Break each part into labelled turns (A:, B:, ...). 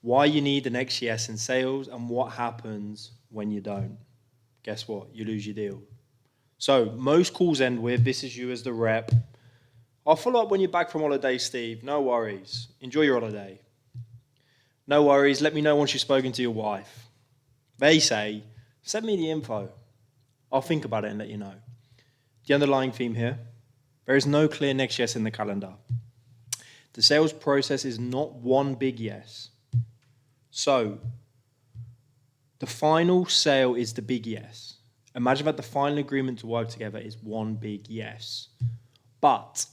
A: why you need the next yes in sales, and what happens when you don't. Guess what? You lose your deal. So most calls end with, this is you as the rep. I'll follow up when you're back from holiday, Steve. No worries. Enjoy your holiday. No worries. Let me know once you've spoken to your wife. They say, send me the info. I'll think about it and let you know. The underlying theme here, there is no clear next yes in the calendar. The sales process is not one big yes. So the final sale is the big yes. Imagine that the final agreement to work together is one big yes. But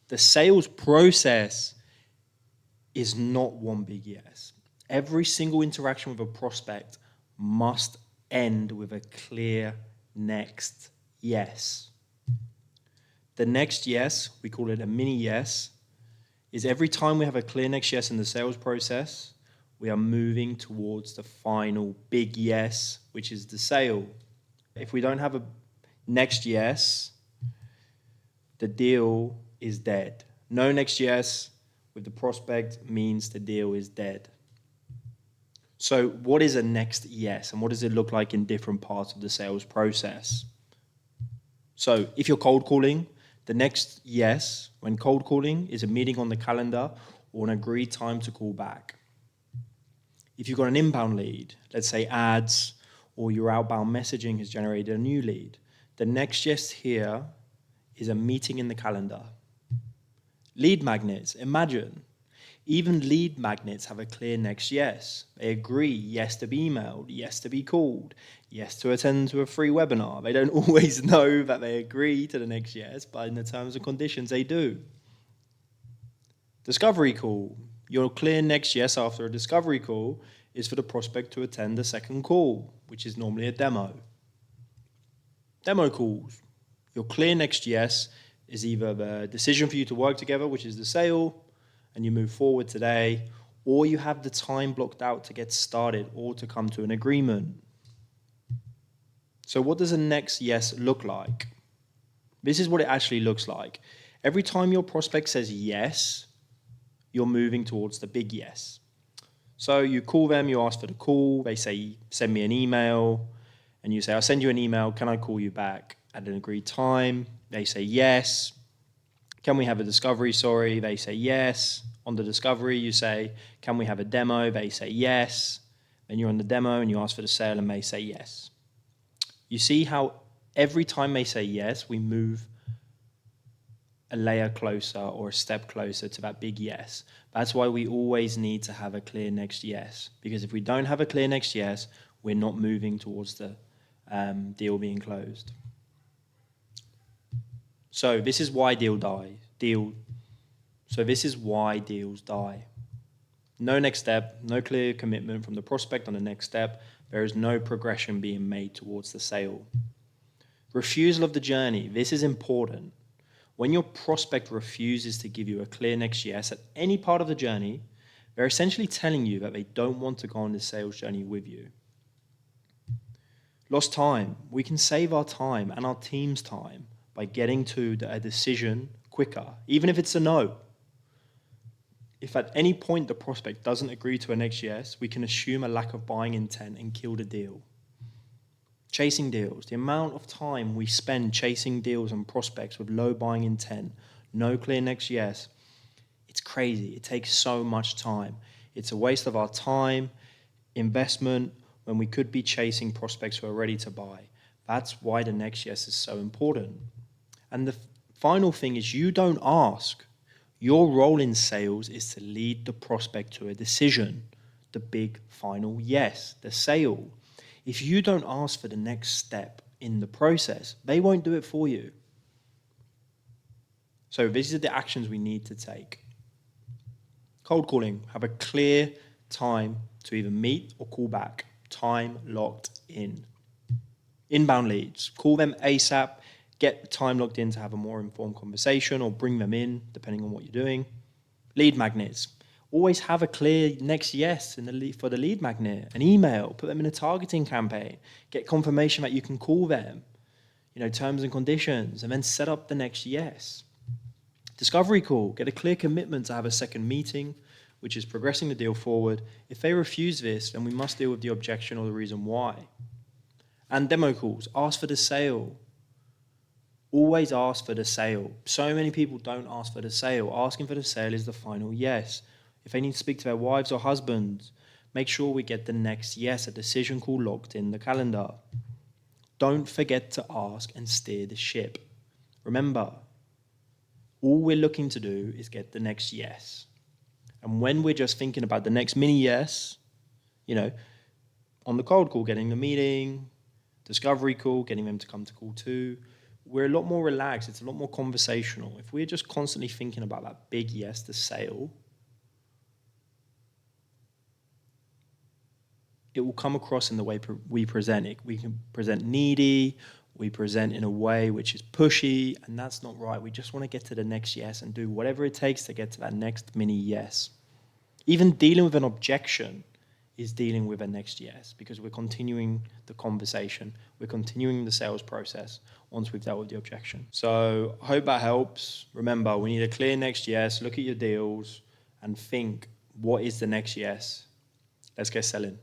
A: the sales process is not one big yes. Every single interaction with a prospect must end with a clear next yes. The next yes, we call it a mini yes, is every time we have a clear next yes in the sales process, we are moving towards the final big yes, which is the sale. If we don't have a next yes, the deal is dead. No next yes with the prospect means the deal is dead. So what is a next yes, and what does it look like in different parts of the sales process? So if you're cold calling, the next yes when cold calling is a meeting on the calendar or an agreed time to call back. If you've got an inbound lead, let's say ads or your outbound messaging has generated a new lead, the next yes here is a meeting in the calendar. Lead magnets, imagine. Even lead magnets have a clear next yes. They agree yes to be emailed, yes to be called, yes to attend to a free webinar. They don't always know that they agree to the next yes, but in the terms and conditions they do. Discovery call. Your clear next yes after a discovery call is for the prospect to attend a second call, which is normally a demo. Demo calls. Your clear next yes is either the decision for you to work together, which is the sale, and you move forward today, or you have the time blocked out to get started or to come to an agreement. So what does a next yes look like? This is what it actually looks like. Every time your prospect says yes, you're moving towards the big yes. So you call them, you ask for the call, they say, send me an email, and you say, I'll send you an email, can I call you back at an agreed time? They say yes. Can we have a discovery? Sorry. They say yes. On the discovery, you say, can we have a demo? They say yes. Then you're on the demo and you ask for the sale and they say yes. You see how every time they say yes, we move a layer closer or a step closer to that big yes. That's why we always need to have a clear next yes. Because if we don't have a clear next yes, we're not moving towards the deal being closed. So this is why deals die. No next step, no clear commitment from the prospect on the next step. There is no progression being made towards the sale. Refusal of the journey. This is important. When your prospect refuses to give you a clear next yes at any part of the journey, they're essentially telling you that they don't want to go on this sales journey with you. Lost time. We can save our time and our team's time by getting to a decision quicker, even if it's a no. If at any point the prospect doesn't agree to a next yes, we can assume a lack of buying intent and kill the deal. Chasing deals. The amount of time we spend chasing deals and prospects with low buying intent, no clear next yes, it's crazy. It takes so much time. It's a waste of our time, investment, when we could be chasing prospects who are ready to buy. That's why the next yes is so important. And the final thing is you don't ask. Your role in sales is to lead the prospect to a decision, the big final yes, the sale. If you don't ask for the next step in the process, they won't do it for you. So these are the actions we need to take. Cold calling, have a clear time to either meet or call back. Time locked in. Inbound leads, call them ASAP, get time locked in to have a more informed conversation or bring them in, depending on what you're doing. Lead magnets, always have a clear next yes for the lead magnet, an email, put them in a targeting campaign, get confirmation that you can call them, terms and conditions, and then set up the next yes. Discovery call, get a clear commitment to have a second meeting which is progressing the deal forward. If they refuse this, then we must deal with the objection or the reason why. And demo calls, ask for the sale. Always ask for the sale. So many people don't ask for the sale. Asking for the sale is the final yes. If they need to speak to their wives or husbands, make sure we get the next yes, a decision call locked in the calendar. Don't forget to ask and steer the ship. Remember, all we're looking to do is get the next yes. And when we're just thinking about the next mini yes, on the cold call, getting the meeting, discovery call, getting them to come to call 2, we're a lot more relaxed. It's a lot more conversational. If we're just constantly thinking about that big yes, the sale, it will come across in the way we present it. We can present needy, we present in a way which is pushy, and that's not right. We just want to get to the next yes and do whatever it takes to get to that next mini yes. Even dealing with an objection is dealing with a next yes, because we're continuing the conversation. We're continuing the sales process once we've dealt with the objection. So I hope that helps. Remember, we need a clear next yes. Look at your deals and think, what is the next yes? Let's get selling.